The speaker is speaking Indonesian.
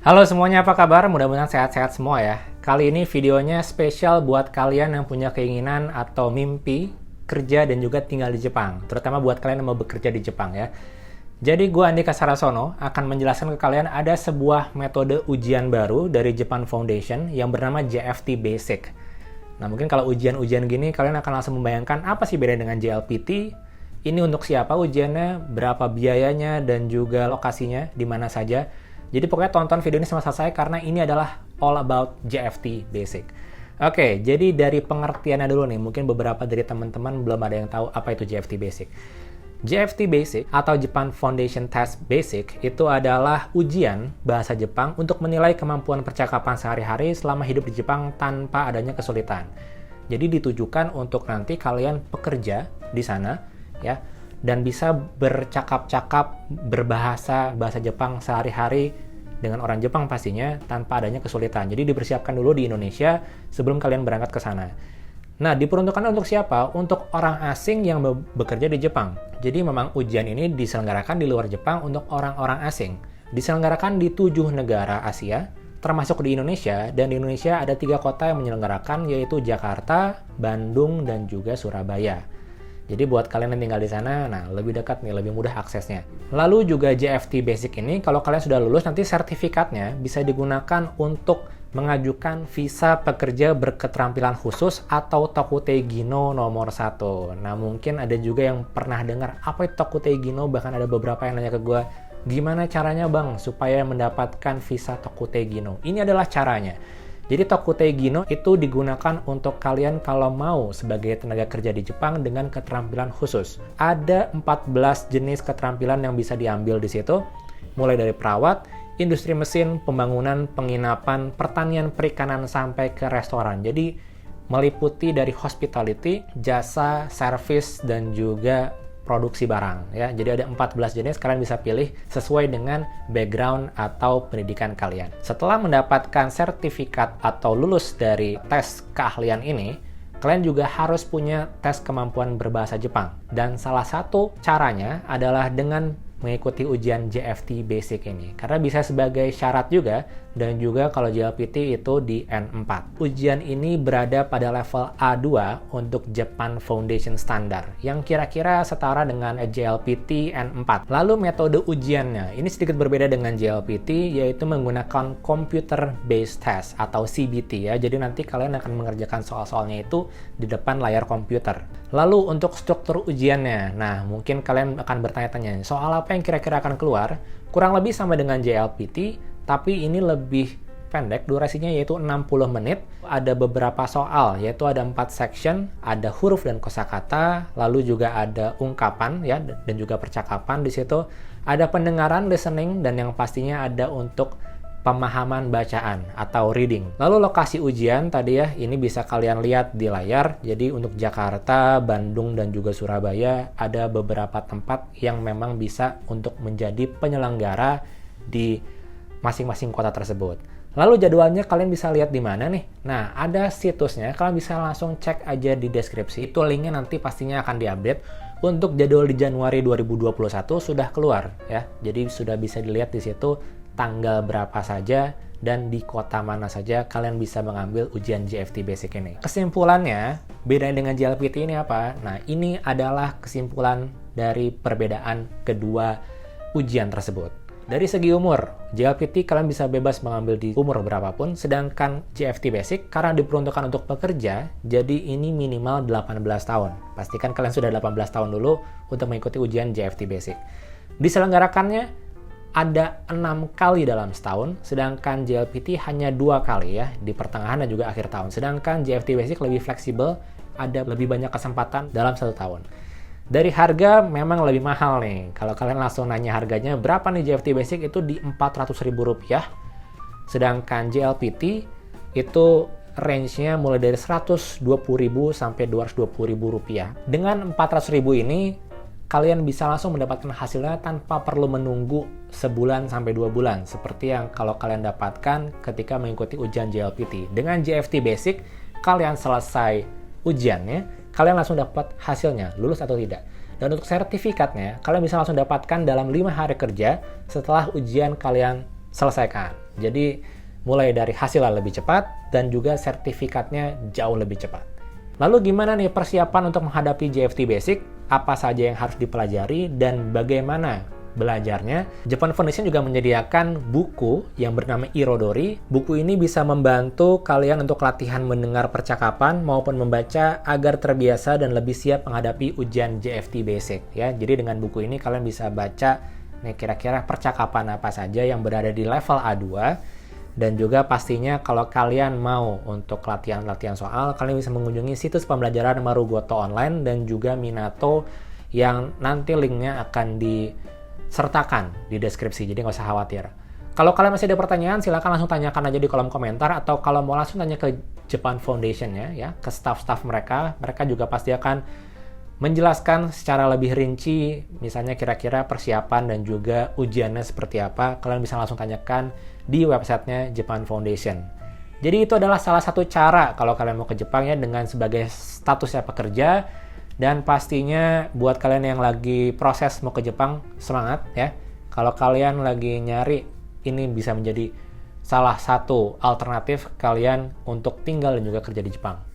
Halo semuanya, apa kabar? Mudah-mudahan sehat-sehat semua ya. Kali ini videonya spesial buat kalian yang punya keinginan atau mimpi kerja dan juga tinggal di Jepang. Terutama buat kalian yang mau bekerja di Jepang ya. Jadi gue Andika Sarasono akan menjelaskan ke kalian ada sebuah metode ujian baru dari Japan Foundation yang bernama JFT Basic. Nah mungkin kalau ujian-ujian gini kalian akan langsung membayangkan apa sih beda dengan JLPT? Ini untuk siapa ujiannya, berapa biayanya, dan juga lokasinya, di mana saja. Jadi pokoknya tonton video ini sampai selesai karena ini adalah all about JFT Basic. Oke, jadi dari pengertiannya dulu nih, mungkin beberapa dari teman-teman belum ada yang tahu apa itu JFT Basic. JFT Basic atau Japan Foundation Test Basic itu adalah ujian bahasa Jepang untuk menilai kemampuan percakapan sehari-hari selama hidup di Jepang tanpa adanya kesulitan. Jadi ditujukan untuk nanti kalian pekerja di sana ya, dan bisa bercakap-cakap bahasa Jepang sehari-hari dengan orang Jepang pastinya tanpa adanya kesulitan. Jadi dipersiapkan dulu di Indonesia sebelum kalian berangkat ke sana. Nah, diperuntukkan untuk siapa? Untuk orang asing yang bekerja di Jepang. Jadi memang ujian ini diselenggarakan di luar Jepang untuk orang-orang asing. Diselenggarakan di 7 negara Asia, termasuk di Indonesia, dan di Indonesia ada 3 kota yang menyelenggarakan, yaitu Jakarta, Bandung, dan juga Surabaya. Jadi buat kalian yang tinggal di sana, nah lebih dekat nih, lebih mudah aksesnya. Lalu juga JFT Basic ini, kalau kalian sudah lulus, nanti sertifikatnya bisa digunakan untuk mengajukan visa pekerja berketerampilan khusus atau Tokutei Gino nomor 1. Nah mungkin ada juga yang pernah dengar, apa itu Tokutei Gino? Bahkan ada beberapa yang nanya ke gue, gimana caranya bang supaya mendapatkan visa Tokutei Gino? Ini adalah caranya. Jadi Tokutei Gino itu digunakan untuk kalian kalau mau sebagai tenaga kerja di Jepang dengan keterampilan khusus. Ada 14 jenis keterampilan yang bisa diambil di situ, mulai dari perawat, industri mesin, pembangunan, penginapan, pertanian, perikanan, sampai ke restoran. Jadi meliputi dari hospitality, jasa, service, dan juga produksi barang ya. Jadi ada 14 jenis, kalian bisa pilih sesuai dengan background atau pendidikan kalian. Setelah mendapatkan sertifikat atau lulus dari tes keahlian ini, kalian juga harus punya tes kemampuan berbahasa Jepang. Dan salah satu caranya adalah dengan mengikuti ujian JFT Basic ini. Karena bisa sebagai syarat juga, dan juga kalau JLPT itu di N4. Ujian ini berada pada level A2 untuk Japan Foundation Standard, yang kira-kira setara dengan JLPT N4. Lalu metode ujiannya, ini sedikit berbeda dengan JLPT, yaitu menggunakan Computer Based Test atau CBT ya. Jadi nanti kalian akan mengerjakan soal-soalnya itu di depan layar komputer. Lalu untuk struktur ujiannya, nah mungkin kalian akan bertanya-tanya, soal apa yang kira-kira akan keluar? Kurang lebih sama dengan JLPT, tapi ini lebih pendek durasinya, yaitu 60 menit. Ada beberapa soal, yaitu ada 4 section, ada huruf dan kosakata, lalu juga ada ungkapan ya, dan juga percakapan di situ. Ada pendengaran, listening, dan yang pastinya ada untuk pemahaman bacaan atau reading. Lalu lokasi ujian tadi ya, ini bisa kalian lihat di layar. Jadi untuk Jakarta, Bandung, dan juga Surabaya ada beberapa tempat yang memang bisa untuk menjadi penyelenggara di masing-masing kota tersebut. Lalu jadwalnya kalian bisa lihat di mana nih? Nah, ada situsnya, kalian bisa langsung cek aja di deskripsi. Itu linknya nanti pastinya akan diupdate. Untuk jadwal di Januari 2021 sudah keluar ya. Jadi sudah bisa dilihat di situ tanggal berapa saja dan di kota mana saja kalian bisa mengambil ujian JFT Basic ini. Kesimpulannya, beda dengan JLPT ini apa? Nah, ini adalah kesimpulan dari perbedaan kedua ujian tersebut. Dari segi umur, JLPT kalian bisa bebas mengambil di umur berapapun, sedangkan JFT Basic karena diperuntukkan untuk pekerja, jadi ini minimal 18 tahun. Pastikan kalian sudah 18 tahun dulu untuk mengikuti ujian JFT Basic. Diselenggarakannya ada 6 kali dalam setahun, sedangkan JLPT hanya 2 kali ya, di pertengahan dan juga akhir tahun. Sedangkan JFT Basic lebih fleksibel, ada lebih banyak kesempatan dalam 1 tahun. Dari harga memang lebih mahal nih. Kalau kalian langsung nanya harganya berapa nih JFT Basic, itu di Rp400.000. Sedangkan JLPT itu range-nya mulai dari Rp120.000 sampai Rp220.000. Dengan Rp400.000 ini kalian bisa langsung mendapatkan hasilnya tanpa perlu menunggu sebulan sampai 2 bulan seperti yang kalau kalian dapatkan ketika mengikuti ujian JLPT. Dengan JFT Basic, kalian selesai ujiannya, kalian langsung dapat hasilnya, lulus atau tidak. Dan untuk sertifikatnya, kalian bisa langsung dapatkan dalam 5 hari kerja setelah ujian kalian selesaikan. Jadi mulai dari hasilnya lebih cepat dan juga sertifikatnya jauh lebih cepat. Lalu gimana nih persiapan untuk menghadapi JFT Basic? Apa saja yang harus dipelajari dan bagaimana belajarnya? Japan Foundation juga menyediakan buku yang bernama Irodori. Buku ini bisa membantu kalian untuk latihan mendengar percakapan maupun membaca agar terbiasa dan lebih siap menghadapi ujian JFT Basic. Ya, jadi dengan buku ini kalian bisa baca nih kira-kira percakapan apa saja yang berada di level A2. Dan juga pastinya kalau kalian mau untuk latihan-latihan soal, kalian bisa mengunjungi situs pembelajaran Marugoto Online dan juga Minato yang nanti linknya akan disertakan di deskripsi, jadi nggak usah khawatir. Kalau kalian masih ada pertanyaan, silakan langsung tanyakan aja di kolom komentar, atau kalau mau langsung tanya ke Japan Foundation ya, ke staff-staff mereka juga pasti akan menjelaskan secara lebih rinci, misalnya kira-kira persiapan dan juga ujiannya seperti apa. Kalian bisa langsung tanyakan di websitenya Japan Foundation. Jadi itu adalah salah satu cara kalau kalian mau ke Jepang ya, dengan sebagai statusnya pekerja. Dan pastinya buat kalian yang lagi proses mau ke Jepang, semangat ya. Kalau kalian lagi nyari, ini bisa menjadi salah satu alternatif kalian untuk tinggal dan juga kerja di Jepang.